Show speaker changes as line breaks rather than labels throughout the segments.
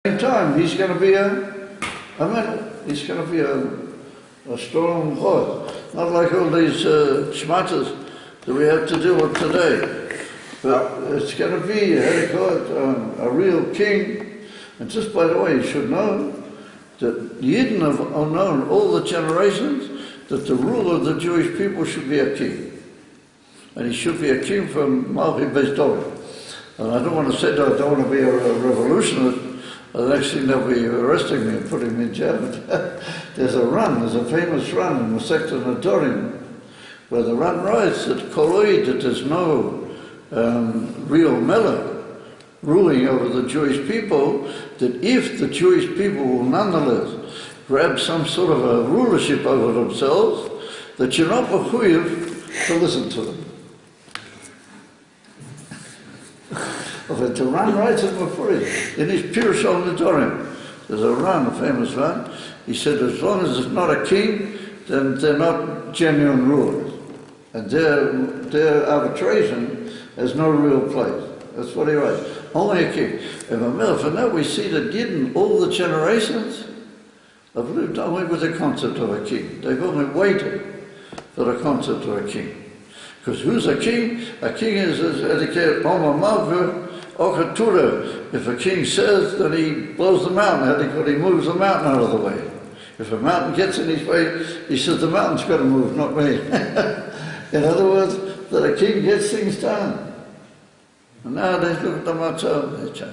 Same time, he's going to be he's going to be a strong horse. Not like all these schmatters that we have to deal with today. But it's going to be, a real king. And just by the way, you should know that Yidden have known all the generations that the ruler of the Jewish people should be a king. And he should be a king from Malchus Beis David. And I don't want to say that I don't want to be a revolutionist. The next thing they'll be arresting me and putting me in jail. There's a famous run in the sector of Nadorim, where the run writes that Koloid, that there's no real melech ruling over the Jewish people, that if the Jewish people will nonetheless grab some sort of a rulership over themselves, that you're not mechuyev to listen to them. The Ran writes it before in his Pirush al Nadorim. There's a Ran, a famous Ran. He said, as long as it's not a king, then they're not genuine rulers. And their arbitration has no real place. That's what he writes. Only a king. And for that we see that Yidden, all the generations, have lived only with the concept of a king. They've only waited for the concept of a king. Because who's a king? A king is educated, if a king says, then he blows the mountain out, he moves the mountain out of the way. If a mountain gets in his way, he says, the mountain's got to move, not me. In other words, that a king gets things done. And nowadays, look at the matzah.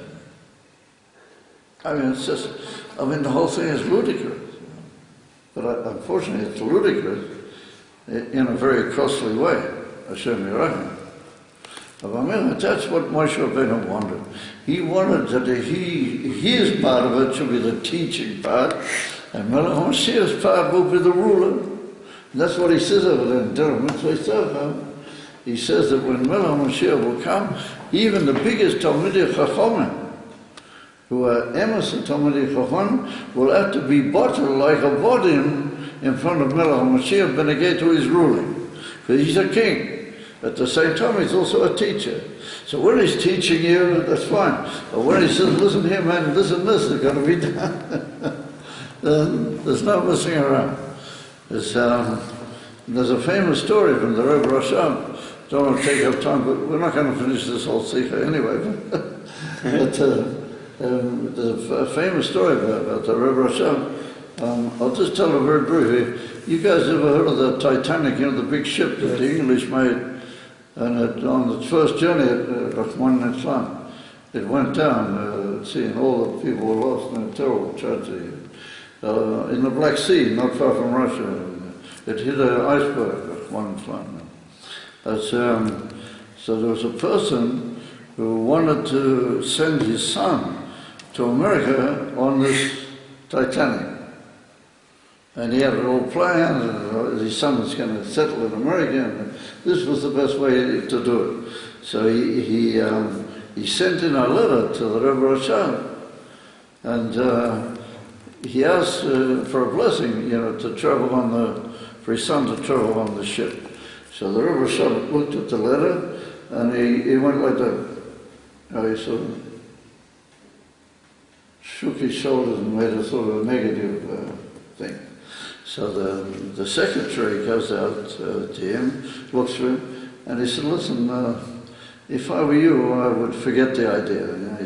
I mean, it's just, the whole thing is ludicrous. But unfortunately, it's ludicrous in a very costly way. Hashem Yerachim. That's what Moshe Rabbeinu wanted. He wanted that his part of it should be the teaching part, and Melech HaMashiach's part will be the ruler. And that's what he says over there in Deuteronomy. He says that when Melech HaMashiach will come, even the biggest Talmidei Chachamim, who are emes and Talmidei Chachamim, will have to be bottled like a bodim in front of Melech HaMashiach benegay to his ruling. Because he's a king. At the same time, he's also a teacher. So when he's teaching you, that's fine. But when he says, listen here, man, this and this is going to be done, then there's no messing around. There's a famous story from the Rebbe Rasham. Don't want to take up time, but we're not going to finish this whole sikha anyway. But there's a famous story about the Rebbe Rasham. I'll just tell it very briefly. You guys ever heard of the Titanic, the big ship that the English made? And on its first journey at Rahman Islam, it went down, seeing all the people were lost in a terrible tragedy. In the Black Sea, not far from Russia, it hit an iceberg, Rahman Islam. So there was a person who wanted to send his son to America on this Titanic. And he had it all planned, his son was going to settle in America, and this was the best way to do it. So he sent in a letter to the Rebbe Rasham, and he asked for a blessing, to travel for his son to travel on the ship. So the Rebbe Rasham looked at the letter, and he went like that. He sort of shook his shoulders and made a sort of a negative thing. So the secretary goes out to him, looks for him, and he said, listen, if I were you, I would forget the idea. He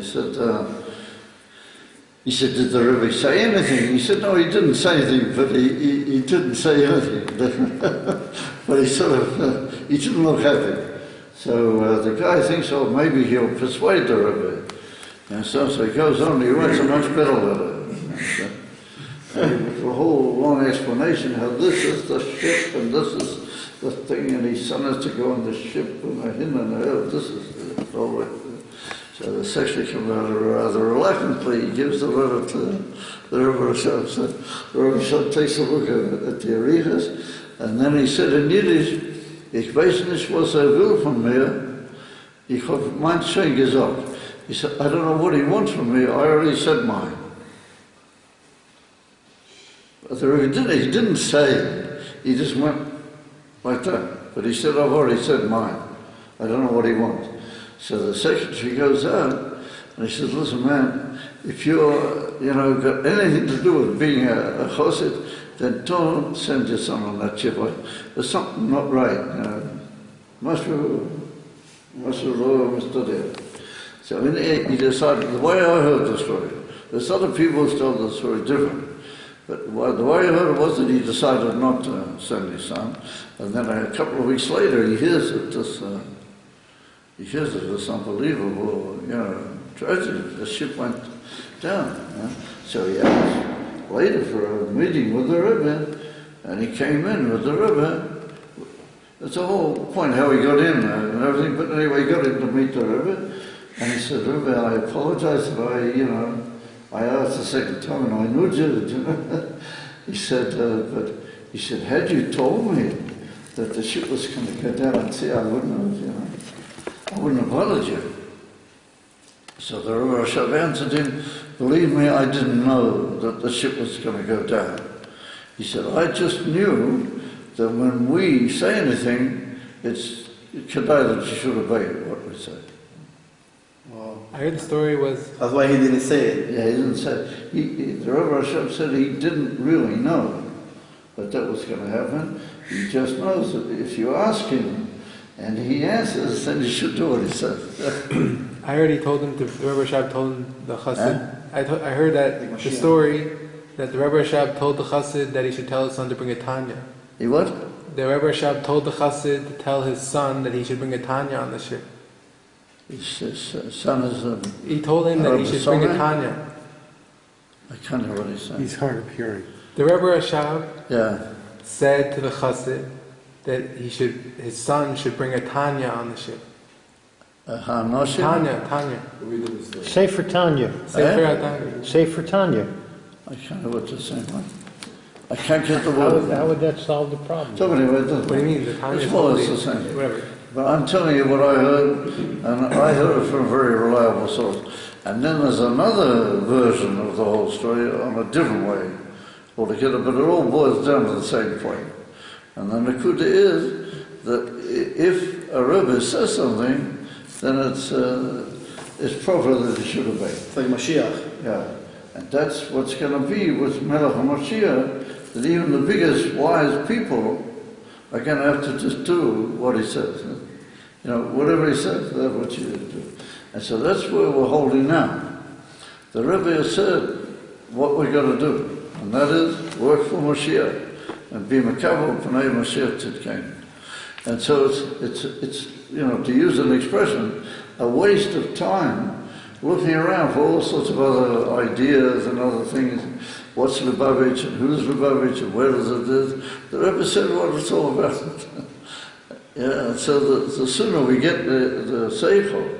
said, did the Rebbe say anything? He said, no, he didn't say anything, but he didn't say anything. But he didn't look happy. So the guy thinks, oh, maybe he'll persuade the Rebbe. And so he goes on, he writes a much better letter. A whole long explanation how this is the ship and this is the thing, and his son has to go on the ship and him and her. This is all right. So the secretary comes out rather reluctantly. He gives the letter to the Rebbe Rasham. So the Rebbe Rasham takes a look at the arichas, and then he said in Yiddish, "Ich weiß nicht, was will von mir. Ich habe mein schon gesagt." He said, "I don't know what he wants from me. I already said mine." He didn't say it. He just went like that. But he said, I've already said mine. I don't know what he wants. So the secretary goes out and he says, listen, man, if you're, got anything to do with being a chassid, then don't send your son on that ship. There's something not right. Must So he decided, the way I heard the story, there's other people who tell the story different, but the way I heard it was that he decided not to send his son, and then a couple of weeks later he hears that this unbelievable, tragedy. The ship went down. So he asked later for a meeting with the Rabbi, and he came in with the Rabbi. That's the whole point, how he got in and everything, but anyway, he got in to meet the Rabbi, and he said, Rabbi, I apologize if I asked the second time and I knew you. He said, had you told me that the ship was going to go down and see, I wouldn't have bothered you. So the Rabbi Rashab answered him, believe me, I didn't know that the ship was going to go down. He said, I just knew that when we say anything, it's kedai that you should obey what we say.
Wow.
I heard the story was...
That's why he didn't say it.
Yeah, he didn't say it. The Rabbi Rashab said he didn't really know that was going to happen. He just knows that if you ask him and he answers, then you should do what he says.
I heard he told him, the Rabbi Rashab told him, the chassid. I heard that the story that the Rabbi Rashab told the chassid that he should tell his son to bring a Tanya.
He what?
The Rabbi Rashab told the chassid to tell his son that he should bring a Tanya on the ship.
His son is
he told him that he should bring a Tanya.
I can't hear what he's saying.
He's hard of hearing.
The Rabbi Rashab
Yeah.
said to the chassid that his son should bring a Tanya on the ship. Tanya.
Sefer Tanya. Sefer Tanya.
I can't know what to say. I can't get the word.
How would that solve the problem?
So anyway,
What do you mean? The Tanya
it's
is
more or
holy.
less the same.
Whatever.
But I'm telling you what I heard, and I heard it from a very reliable source. And then there's another version of the whole story on a different way altogether, but it all boils down to the same point. And the nakuda is that if a Rebbe says something, then it's proper that he should obey.
It's like Mashiach.
Yeah. And that's what's going to be with Melech HaMashiach, that even the biggest wise people are going to have to just do what he says. Whatever he says, that's what you do. And so that's where we're holding now. The Rebbe has said what we're going to do, and that is work for Mashiach and be Makabel P'nei Mashiach Tzidkein. And so it's to use an expression, a waste of time looking around for all sorts of other ideas and other things. What's Lubavitch and who's Lubavitch and where does it is? The Rebbe said what it's all about. Yeah, so the sooner we get the seichel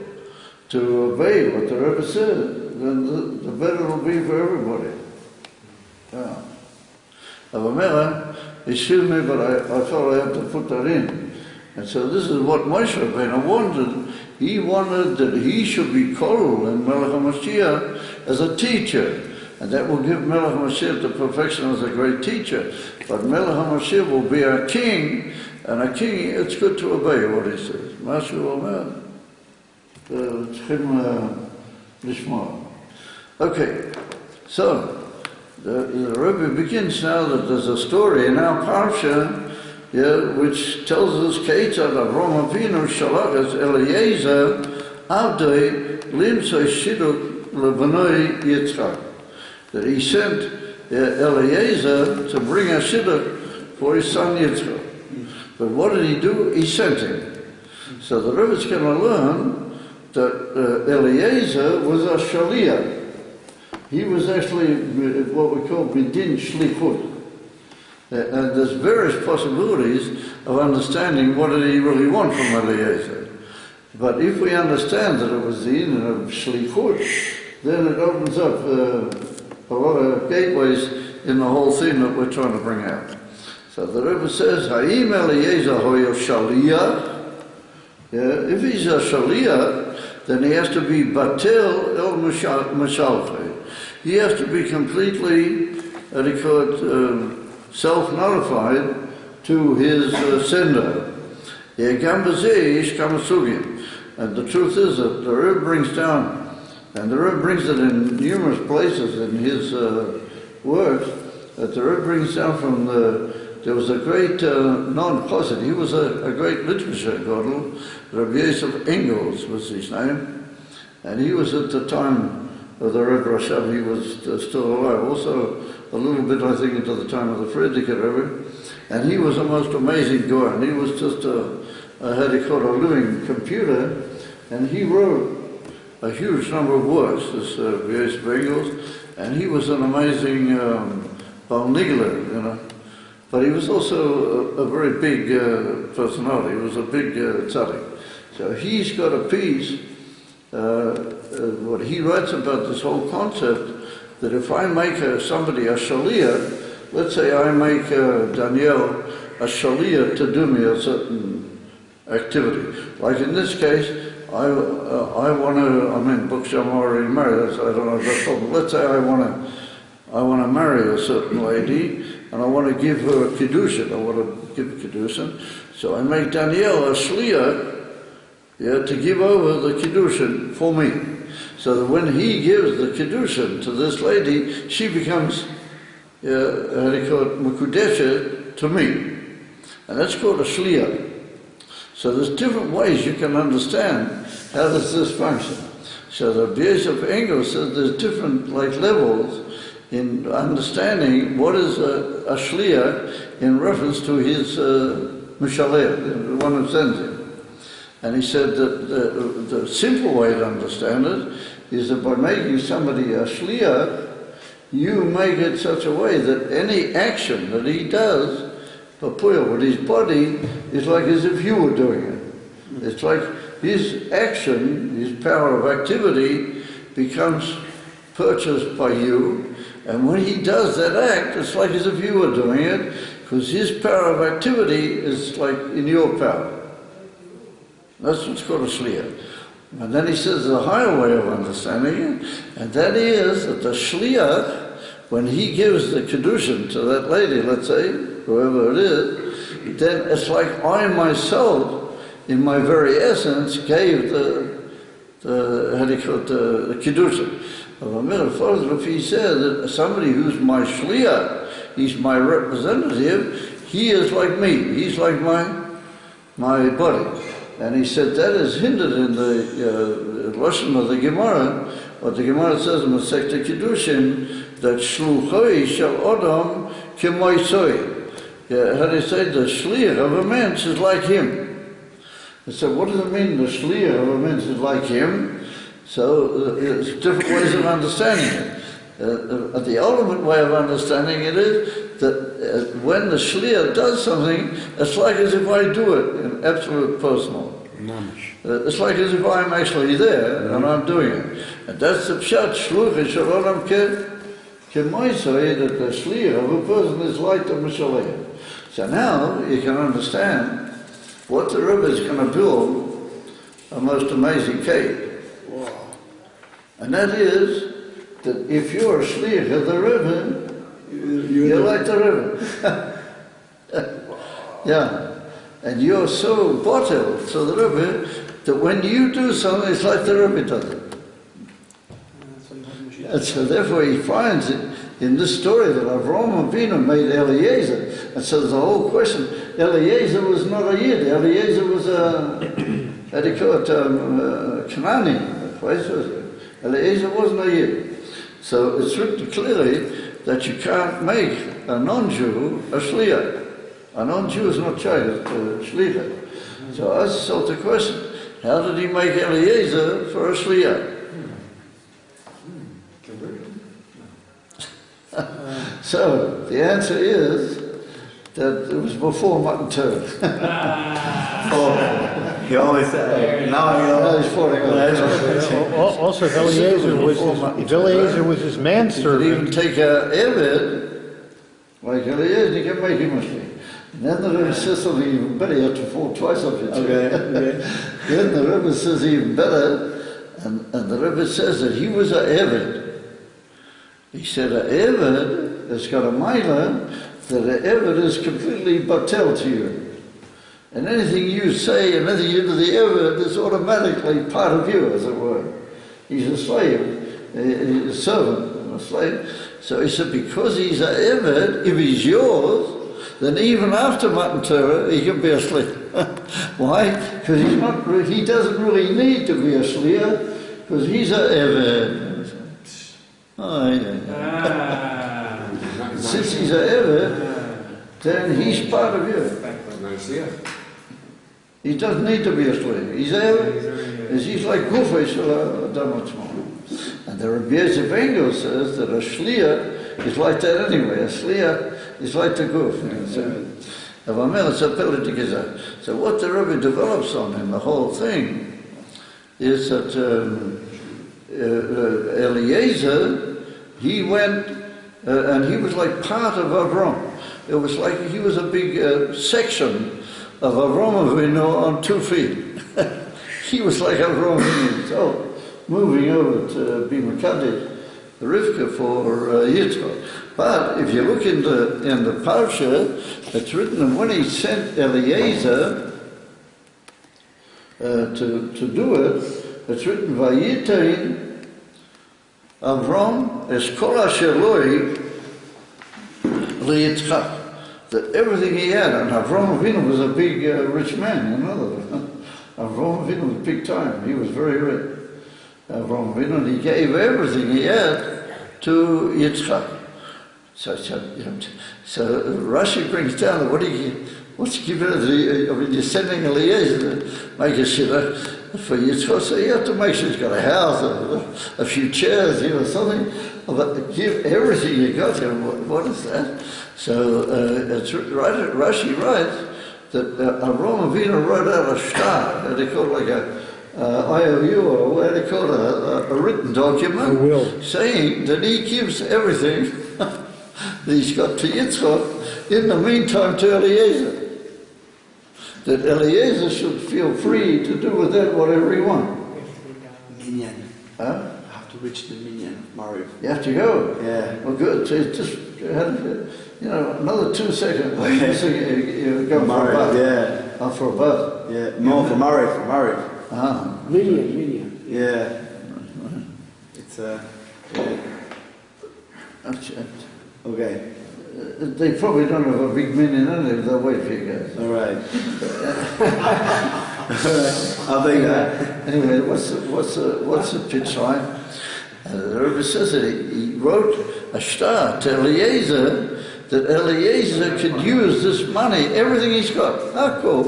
to obey what the Rebbe said, then the better it'll be for everybody. Yeah. Excuse me, but I thought I had to put that in. And so this is what Moshe Rabbeinu wanted. He wanted that he should be called in Melech HaMashiach as a teacher. And that will give Melech HaMashiach the perfection as a great teacher. But Melech HaMashiach will be our king, and a king, it's good to obey what he says. Mashu Omer. Okay, so the Rebbe begins now that there's a story in our parsha, which tells us Keitzad Avraham Avinu shalach es Eliezer avdei limtzoi shidduch lebanoi Yitzchak. That he sent Eliezer to bring a shidduch for his son Yitzchak. But what did he do? He sent him. So the Rebbe is going to learn that Eliezer was a shaliach. He was actually what we call bidin shlichut. And there's various possibilities of understanding what did he really want from Eliezer. But if we understand that it was the union of shlichut, then it opens up a lot of gateways in the whole thing that we're trying to bring out. So the Rebbe says, Ha'im Eliezer hoyo shaliach. If he's a shaliach, then he has to be batel el mashalchei. He has to be completely, self-nullified to his sender. And the truth is that the Rebbe brings down And the Rebbe brings it in numerous places in his works, that the Rebbe brings down from there was a great non-chassid, he was a great literature gadol, Rabbi Yosef Engels was his name, and he was at the time of the Rebbe Rashab, he was still alive, also a little bit I think into the time of the Frierdiker Rebbe, and he was a most amazing guy, and he was just a living computer, and he wrote a huge number of works, this Yosef Engels, and he was an amazing Balnigler, you know. But he was also a very big personality. He was a big tzaddik. So he's got a piece, what he writes about this whole concept, that if I make somebody a shaliyah, let's say I make Danielle a shaliyah to do me a certain activity. Like in this case, I want to, I mean, books I'm already married, so I don't have that problem. Let's say I want to marry a certain lady, and I want to give her a kiddushin. I want to give a kiddushin. So I make Danielle a shliach, to give over the kiddushin for me. So that when he gives the kiddushin to this lady, she becomes, how do you call it, mekudeshet to me. And that's called a shliach. So there's different ways you can understand how does this function. So the Rabbi Yosef Engels says there's different levels in understanding what is a shliach in reference to his mishaleh, the one who sends him. And he said that the simple way to understand it is that by making somebody a shliach, you make it such a way that any action that he does, with his body, is like as if you were doing it. It's like his action, his power of activity becomes purchased by you, and when he does that act, it's like as if you were doing it, because his power of activity is like in your power. That's what's called a shliach. And then he says the higher way of understanding it, and that is that the shliach, when he gives the kiddushin to that lady, let's say, whoever it is, then it's like I myself, in my very essence, gave the kiddushin. If he said that somebody who's my shliach, he's my representative, he is like me, he's like my body. And he said that is hindered in the Lashon of the Gemara, what the Gemara says in Masechta Kiddushin, that shluchoi shel odom k'moisoi. How do you say the shliach of a man is like him? And so what does it mean the shliach of a man is like him? So there's different ways of understanding it. The ultimate way of understanding it is that when the shliach does something, it's like as if I do it in absolute personal. It's like as if I'm actually there and I'm doing it. And that's the pshat, shluch shel odom k'moisoi, that the shliach of a person is like the mishaleh. So now you can understand what the Rebbe is going to build a most amazing cake. And that is that if you're a shliach of the Rebbe, you're like the Rebbe. Yeah. And you're so bottled to the Rebbe that when you do something, it's like the Rebbe does it. And so therefore he finds it in this story that Avraham Avinu made Eliezer. And so there's a whole question. Eliezer was not a Yid. Eliezer was a, how do you call it, Canaanite. Eliezer wasn't a Yid. So it's written clearly that you can't make a non-Jew a shliach. A non-Jew is not CHAEY, it's a shliach. So I asked myself the question, how did he make Eliezer for a shliach? So the answer is that it was before mutton turd.
He always said, now
he's falling over.
Also, if Eliezer was his manservant.
You could even take a Eved, like Eliezer, you can make him a shliach. And then the Rebbe says something even better, you have to fall twice off your chair.
Okay.
Then the Rebbe says even better, and the Rebbe says that he was an Eved. He said an Eved has got a mila, that an Eved is completely batel to you. And anything you say and anything you do to the Eved is automatically part of you, as it were. He's a slave, he's a servant and a slave. So he said, because he's a eved, if he's yours, then even after Matan Torah, he can be a slave. Why? Because he doesn't really need to be a shliach, because he's a eved. Oh, yeah. Since he's a eved, then he's part of you. He doesn't need to be a slave. He's eved. He's like gufay shel adam atzmo. And the Rabbi Yosef Engel says that a shliach is like that anyway. A shliach is like the guf. So what the Rabbi develops on in the whole thing is that Eliezer, he went and he was like part of Avram. It was like he was a big section of Avram Avinu on 2 feet. He was like Avram Avinu himself, moving over to be Mekadesh, Rivka for Yitzchak. But if you look in the Parsha, it's written, and when he sent Eliezer to do it, it's written, Vayitain Avram es kol asher loi liyitzchak. That everything he had, and Avram Avinu was a big rich man, you know that. Avram Avinu was big time, he was very rich. Avram Avinu, and he gave everything he had to Yitzchak. So Rashi brings down that what's given you're sending Eliezer to make a shidduch for Yitzchak, so you have to make sure he's got a house, a few chairs, something. But give everything you got to him. What is that? So Rashi writes that Avram Avinu wrote out a shtar, what they call like a IOU, or what they call a written document, saying that he gives everything that he's got to Yitzchak, in the meantime to Eliezer. That Eliezer should feel free to do with that whatever he wants.
Minyan.
Huh?
I have to reach the minyan, Mariv.
You have to go?
Yeah.
Well, good. So you just had, another 2 seconds. So you go for a bath.
Yeah.
Oh, for a bath.
Yeah. No, for Mariv.
Ah.
Minyan.
Yeah. It's yeah. Okay.
They probably don't have a big minyan in it. They'll wait for you guys.
All right. I'll take that.
Anyway, what's the pitch line? The Rebbe says that he wrote a shtar to Eliezer, that Eliezer could use this money, everything he's got, for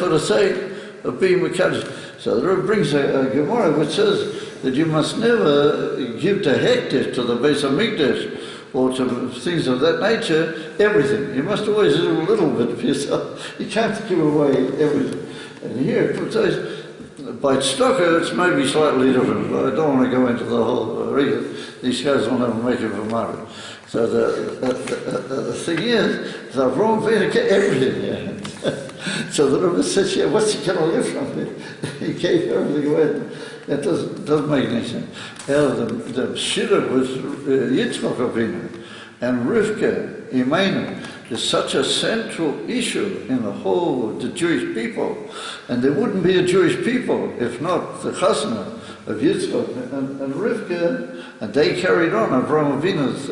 the sake of being Mekadesh. So the Rebbe brings a Gemara which says that you must never give to hektish, to the Beis HaMikdash, or to things of that nature, everything. You must always do a little bit for yourself. You can't give away everything. And here it says, by Stocker, it's maybe slightly different, but I don't want to go into the whole reason. These guys will never make it for marriage. So the thing is, that Avram Avinu get everything. Yeah. So the Rebbe says, yeah, what's he going to live from it? He gave everything away. That doesn't make any sense. The Shiur was Yitzchak Avinu, and Rivka, Imenu, is such a central issue in the Jewish people, and there wouldn't be a Jewish people if not the chasna of Yitzchak and Rivka, and they carried on Avraham Avinu's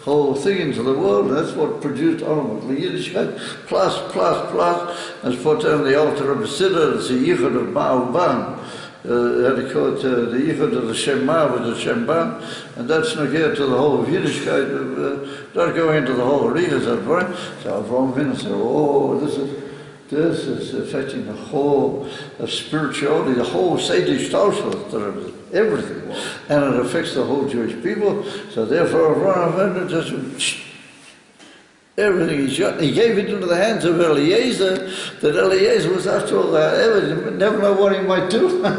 whole thing into the world, and that's what produced ultimately Yiddishkeit, plus, as put down the altar of the Siddur, it's the Yichud of Ba'al how they call it, the Yichud of the Shema with the Shemban, and that's not here to the whole of Yiddishkeit, don't go into the whole readers of Avraham. So Avraham Avinu said, oh, this is affecting the whole of spirituality, the whole Sedish Taushot, everything, and it affects the whole Jewish people. So therefore Avraham Avinu just everything he's got. He gave it into the hands of Eliezer, that Eliezer was after all ever, never know what he might do. And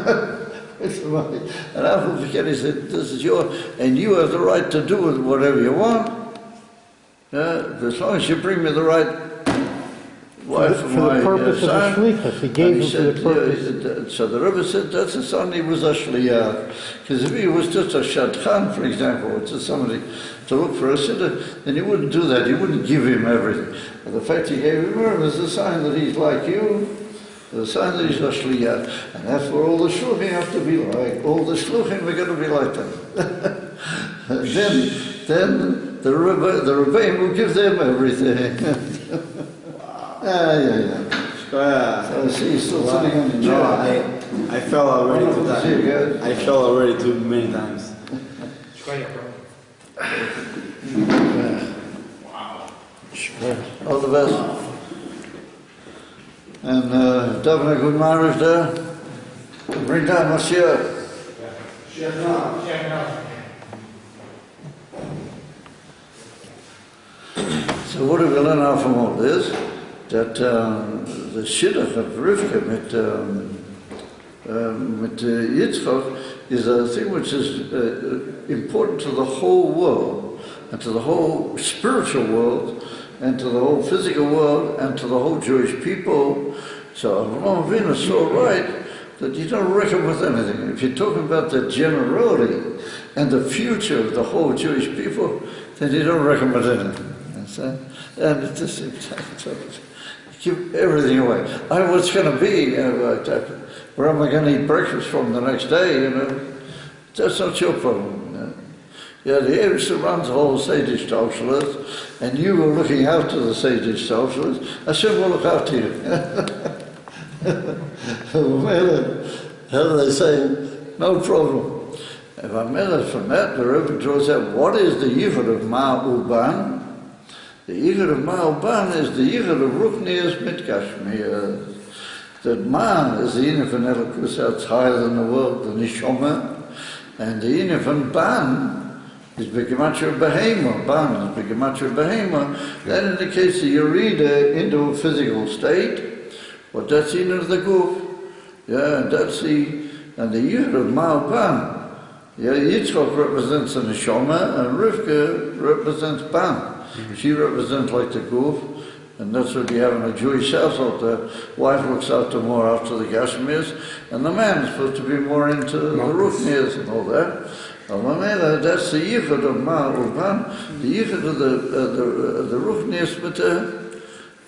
after he said, this is yours, and you have the right to do with whatever you want. As long as you bring me the right wife
for the purpose of the shlichus. He gave him for the purpose.
So the Rebbe said that's a son, he was a shliyah. Because if he was just a shadchan, for example, or just somebody to look for a siddur, then you wouldn't do that. You wouldn't give him everything. But the fact you gave him is a sign that he's like you, The sign that he's a shliach, and that's where all the shluchim have to be like. All the shluchim are going to be like that. then the Rabbi will give them everything. Yeah. So see, he's still sitting on the chair.
No, I fell already 2 times. I fell already too many times.
All the best. And DAVAR a good marriage there. Bring down my shiur. So what do we learn out from all this? That the shidduch of Rivka with Yitzchak is a thing which is important to the whole world, and to the whole spiritual world, and to the whole physical world, and to the whole Jewish people. So Avraham Avinu is so right that you don't reckon with anything. If you're talking about the generality and the future of the whole Jewish people, then you don't reckon with anything. And it's just, give everything away. What's going to be? Where am I going to eat breakfast from the next day? That's not your problem. Yeah, the Eibishter runs the whole Sedish Tauschelith, and you were looking after the Sedish Tauschelith. Hashem will look after you. How do they say? No problem. If I'm from that, the Rebbe draws out what is the Yichud of Ma'uban. The Yichud of Ma'uban is the Yichud of Ruchnias Mitgashmias. That Ma is the Inif and Elokus, that's higher than the world, the Nishoma. And the Inif and Ban is Begematria Behema. Ban is Begematria Behema. That indicates the Yerida into a physical state. But that's the Inif of the Guf. Yeah, and that's the Yichud of Ma'uban. Yeah, Yitzchak represents the Neshama, and Rivka represents Ban. She represents like the Guf, and that's what you have in a Jewish household. The wife looks after more after the Gashmias, and the man is supposed to be more into the Ruchnias and all that. That's the Yichud of Ma'uban, the Yichud of the Ruchnias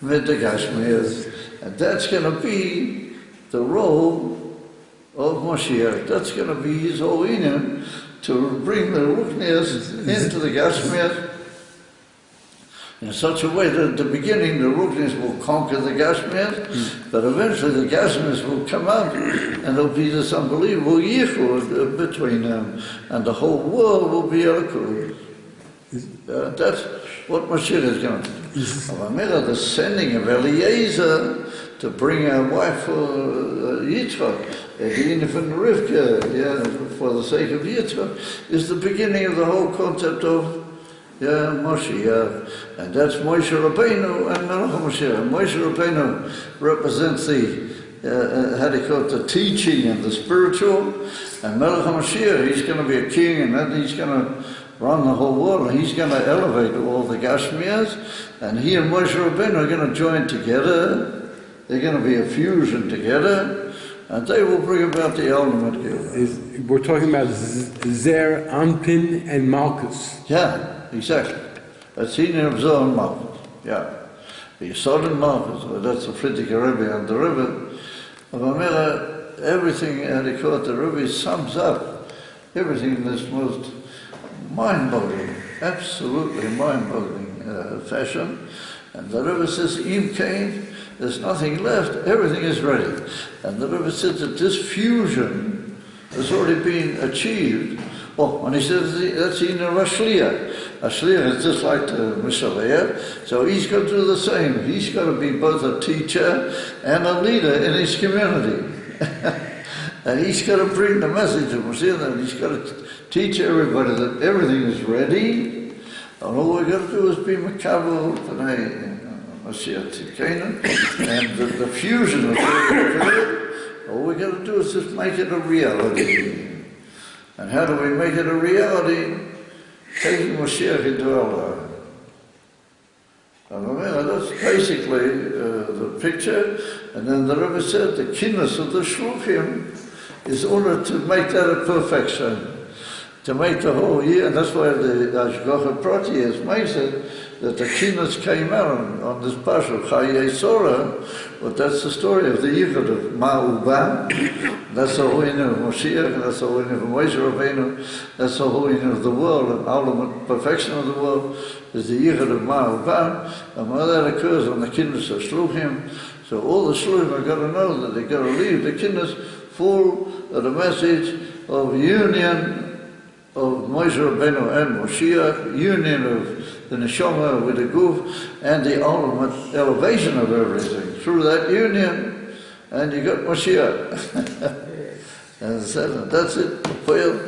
with the Gashmias. And that's going to be the role of Moshiach. That's going to be his whole inyan, to bring the Ruchnias into the Gashmias in such a way that at the beginning the Ruchnias will conquer the Gashmias, but eventually the Gashmias will come out and there'll be this unbelievable yichud between them, and the whole world will be Elikud. That's what Mashiach is going to do. The sending of Eliezer to bring a wife for Yitzchak, even from Rivka, for the sake of Yitzchak, is the beginning of the whole concept of Moshiach. And that's Moshe Rabbeinu and Melech HaMashiach. Moshe Rabbeinu represents the the teaching and the spiritual, and Melech HaMashiach, he's going to be a king, and then he's going to run the whole world, and he's going to elevate all the Gashmias, and he and Moshe Rabbeinu are going to join together. They're going to be a fusion together, and they will bring about the ultimate good.
We're talking about Zer, Anpin, and Malchus.
Yeah, exactly. That's Hine of Zer and Malchus. Yeah. The Yisod and Malchus, that's the Frierdiker Rebbe and the Rebbe. Everything the Rebbe sums up everything in this most mind-boggling, absolutely mind-boggling fashion. And the Rebbe says, Im Kain, there's nothing left, everything is ready. And the Rebbe says that this fusion has already been achieved. Oh, and he says that's in a Shliach. A Shliach is just like the Mishalayah, so he's got to do the same. He's got to be both a teacher and a leader in his community. And he's got to bring the message of Mashiach, and he's got to teach everybody that everything is ready, and all we've got to do is be Makabel P'nei Mashiach Tzidkenu, and the fusion of it, all we've got to do is just make it a reality. And how do we make it a reality? Taking Mashiach into our life. That's basically the picture. And then the Rebbe said the kinnus of the shluchim is ordered to make that a perfection. to make the whole year, and that's why the Ashgacha Proteus makes it, that the Kinas came out on this Pasuk, CHAEY, but that's the story of the Yichud of Ma'uban, that's the Ho'inu of Moshiach, that's the Ho'inu of Moshe Rabbeinu, that's the Ho'inu of the world, and ultimate perfection of the world is the Yichud of Ma'uban, and when that occurs on the Kinas of Shluchim, so all the Shluchim have got to know that they've got to leave the Kinas full of the message of union of Moshe Rabbeinu and Moshiach, union of the Neshama with the Guf, and the ultimate elevation of everything. Through that union, and you got Moshiach. And that's it, Poel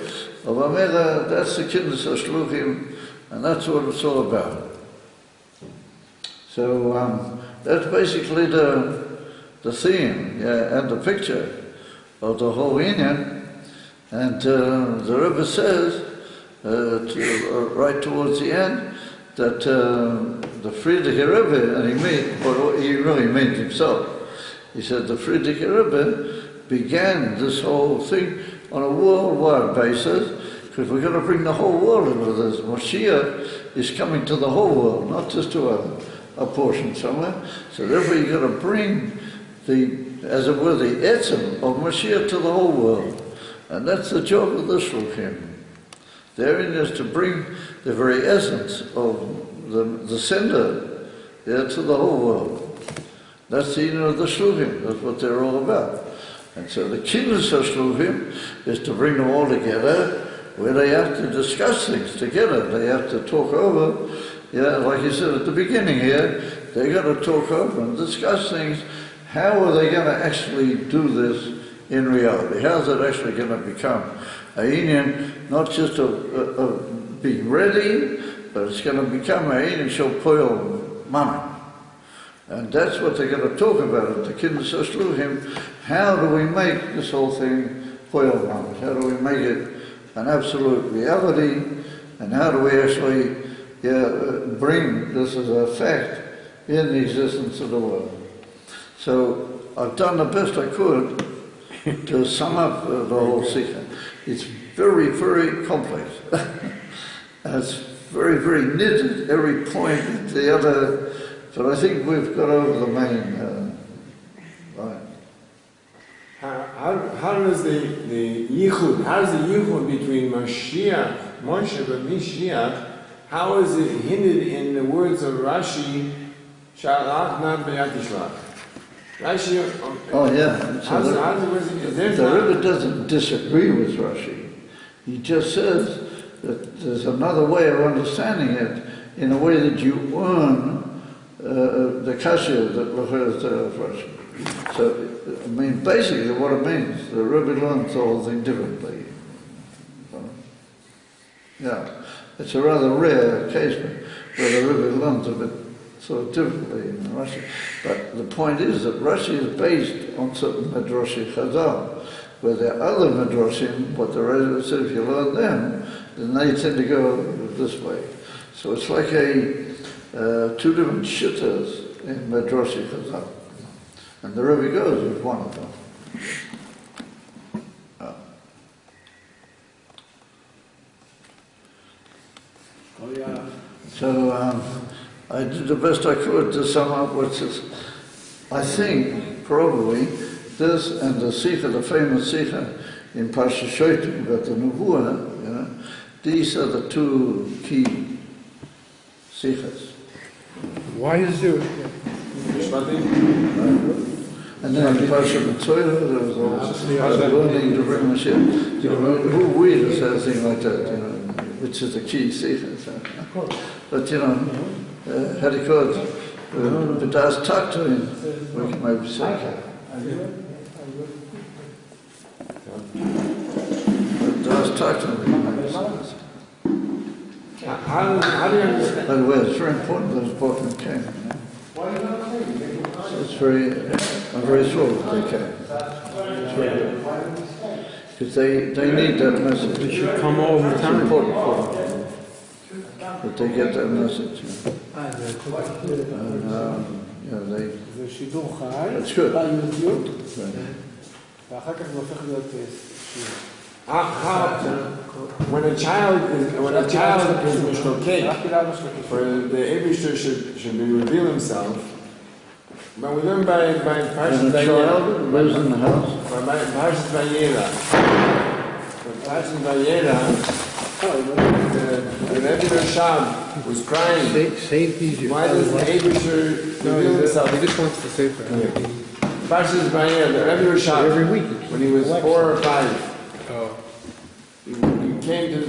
of Amela, that's the Kiddush HaShluchim, and that's what it's all about. So that's basically the theme, yeah, and the picture of the whole union. And the Rebbe says, right towards the end, that the Friedrich Rebbe, and he really meant himself, he said the Friedrich Rebbe began this whole thing on a worldwide basis, because we're going to bring the whole world into this. Moshiach is coming to the whole world, not just to a portion somewhere. So therefore you've got to bring as it were, the etzem of Moshiach to the whole world. And that's the job of the Shluchim. Therein is to bring the very essence of the sender to the whole world. That's the inner of the Shluchim. That's what they're all about. And so the Kiddush HaShluchim is to bring them all together, where they have to discuss things together. They have to talk over, like you said at the beginning here, they got to talk over and discuss things. How are they going to actually do this in reality? How is it actually going to become a union, not just of being ready, but it's going to become a union shall poil mana. And that's what they're going to talk about at the Kiddush HaShluchim. How do we make this whole thing poil mana? How do we make it an absolute reality? And how do we actually bring this as a fact in the existence of the world? So I've done the best I could to sum up the whole Sikha. It's very, very complex. It's very, very knitted, every point, the other, but I think we've got over the main line.
How does the yichud between Mashiach, Moshe and Mashiach, how is it hinted in the words of Rashi, Shalach not b'yatishvach? Rashi,
The Rebbe doesn't disagree with Rashi. He just says that there's another way of understanding it, in a way that you earn the kasha that refers to Rashi. So, I mean, basically what it means, the Rebbe learns the whole thing differently. Yeah, it's a rather rare occasion where the Rebbe learns of it sort of differently in Rashi. But the point is that Rashi is based on certain Midrashi Chazal, where there are other Midrashim, what the Rebbe said, if you learn them, then they tend to go this way. So it's like two different shittas in Midrashi Chazal. And the Rebbe goes with one of them. So I did the best I could to sum up what's this. I think probably this and the Sikha, the famous Sikha in Parsha Shoitim about the Nevuah, these are the two key Sikhas.
Why is there?
And then in Parsha Mitzvah, there was also learning to bring Mashiach. Who weird has a thing like that, which is the key Sikha. But had he called the Das talk to him, we can maybe say. Das talk to him, we can maybe say.
how do you understand?
By the way, it's very important that both of them came. It's I'm very sure that they came. It's very good. Because they need that message.
They should come all the
It's
time.
important for them that they get that message.
זה שידור חי,
That's good.
ביוטיוב,
Right.
ואחר כך זה הופך להיות שיעור.
when a child is mishlokek, for the Eibishter should be reveal himself. But we learn by Parshas Vayera.
Lives in the house.
By Parshas Vayera. Parshas Vayera. The Rebbe Rashab was crying.
Save these.
Why does the Eibishter reveal himself?
He just wants to save her.
Parshas Vayera, the Rebbe Rashab,
Every week.
when he was 4 or 5,
Oh.
he came to the